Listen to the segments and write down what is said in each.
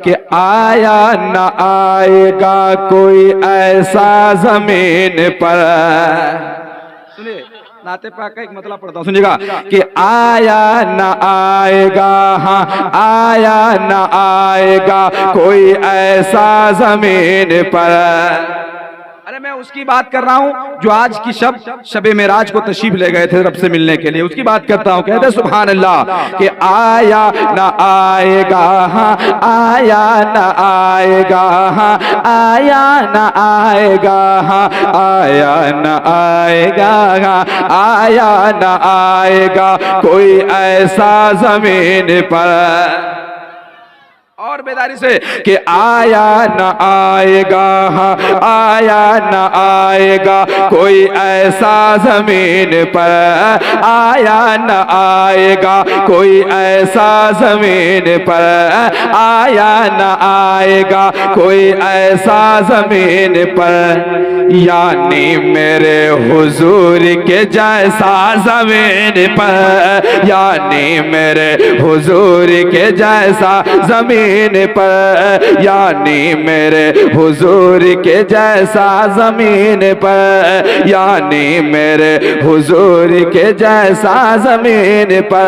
کہ آیا نہ آئے گا کوئی ایسا زمین پر. سنیے نعت پاک کا ایک مطلب پڑھتا ہوں, سنیے گا کہ آیا نہ آئے گا, ہاں آیا نہ آئے گا کوئی ایسا زمین پر. ارے میں اس کی بات کر رہا ہوں جو آج کی شب معراج کو تشریف لے گئے تھے رب سے ملنے کے لیے, اس کی بات کرتا ہوں. کہتے سبحان اللہ کہ آیا نہ آئے گا, ہاں آیا نہ آئے گا, ہاں آیا نہ آئے گا, ہاں آیا نہ آئے گا, ہاں آیا نہ آئے گا کوئی ایسا زمین پر. اور بیداری سے کہ آیا نہ آئے گا, ہاں آیا نہ آئے گا کوئی ایسا زمین پر. آیا نہ آئے گا کوئی ایسا زمین پر. آیا نہ آئے گا کوئی ایسا زمین پر. یعنی میرے حضور کے جیسا زمین پر, یعنی میرے حضور کے جیسا زمین پر, یعنی میرے حضور کے جیسا زمین پر, یعنی میرے حضور کے جیسا زمین پر.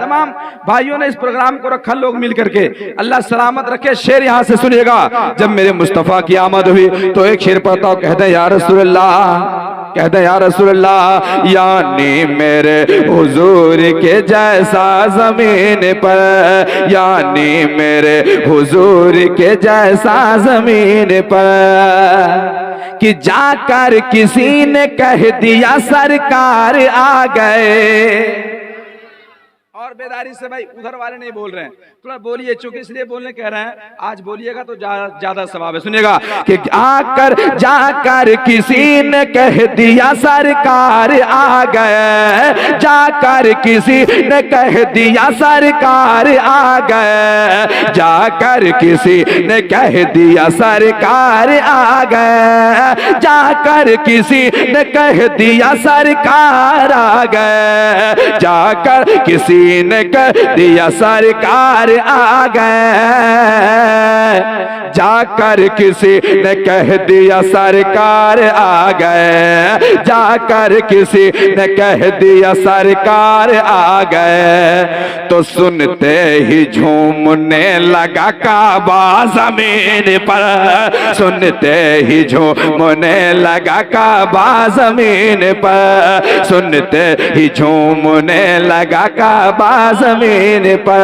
تمام بھائیوں نے اس پروگرام کو رکھا لوگ مل کر کے, اللہ سلامت رکھے. شعر یہاں سے سنیے گا. جب میرے مصطفیٰ کی آمد ہوئی تو ایک شعر پڑھتا ہوں, کہتے ہیں یا رسول اللہ, کہتے ہیں یا رسول اللہ, یعنی میرے حضور کے جیسا زمین پر, یعنی میرے حضور کے جیسا زمین پر. کہ جا کر کسی نے کہہ دیا سرکار آ گئے. اور بیداری سے بھائی ادھر والے نہیں بول رہے ہیں, تھوڑا بولیے, چونکہ اس لیے بولنے کہہ رہے ہیں آج بولیے گا تو زیادہ ثواب ہے. سنیے گا کہ جا کر کسی نے کہہ دیا سرکار آ گئے, جا کر کسی نے کہہ دیا سرکار آ گئے, جا کر کسی نے کہہ دیا سرکار آ گئے, جا کر کسی نے کہہ دیا سرکار آ گئے, جا کر کسی نے کہہ دیا سرکار آ گئے, جا کر کسی نے کہہ دیا سرکار آ گئے, جا کر کسی نے کہہ دیا سرکار آ گئے. تو سنتے ہی جھومنے لگا کعبہ زمین پر, سنتے ہی جھومنے لگا کعبہ زمین پر, سنتے ہی جھومنے لگا کعبہ زمین پر,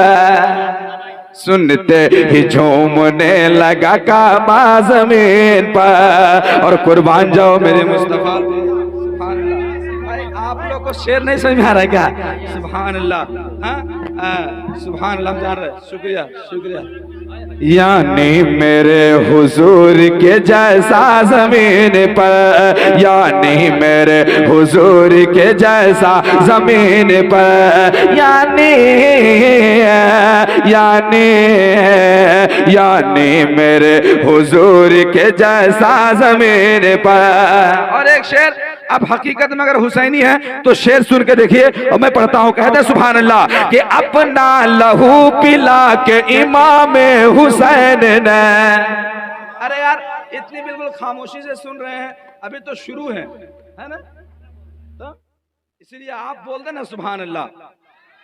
سنتے ہی جھومنے لگا کعبہ زمین پر. اور قربان جاؤ میرے مصطفیٰ. سبحان اللہ. بھائی آپ لوگ کو شعر نہیں سمجھ میں آ رہا ہے کیا؟ سبحان اللہ, ہاں سبحان اللہ, جان رہے, شکریہ شکریہ. یعنی میرے حضور کے جیسا زمین پر, یعنی میرے حضور کے جیسا زمین پر, یعنی میرے حضور کے جیسا زمین پر. اور ایک شعر, اب حقیقت میں اگر حسینی ہے تو شعر سن کے دیکھیے, اور میں پڑھتا ہوں. کہتے ہیں سبحان اللہ کہ اپنا لہو پلا کے امام حسین نے. ارے یار اتنی بالکل خاموشی سے سن رہے ہیں, ابھی تو شروع ہے نا, تو اسی لیے آپ بول دیں نا سبحان اللہ.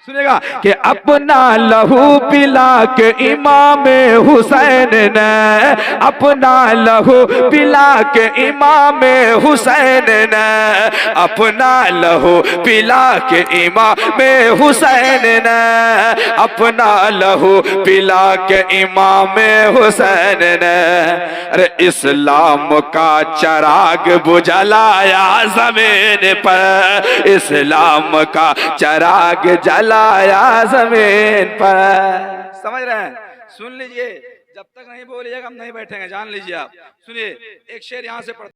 سنیے گا کہ اپنا لہو پلا کے امام حسین نے, اپنا لہو پلا کے امام حسین نے, اپنا لہو پلا کے امام حسین نے, اپنا لہو پلا کے امام حسین نے. ارے اسلام کا چراغ بجھلایا زمین پر, اسلام کا چراغ جلا زمین پر. سمجھ رہے ہیں؟ سن لیجئے, جب تک نہیں بولیے گا ہم نہیں بیٹھیں گے, جان لیجئے آپ. سنیے ایک شعر یہاں سے پڑھتے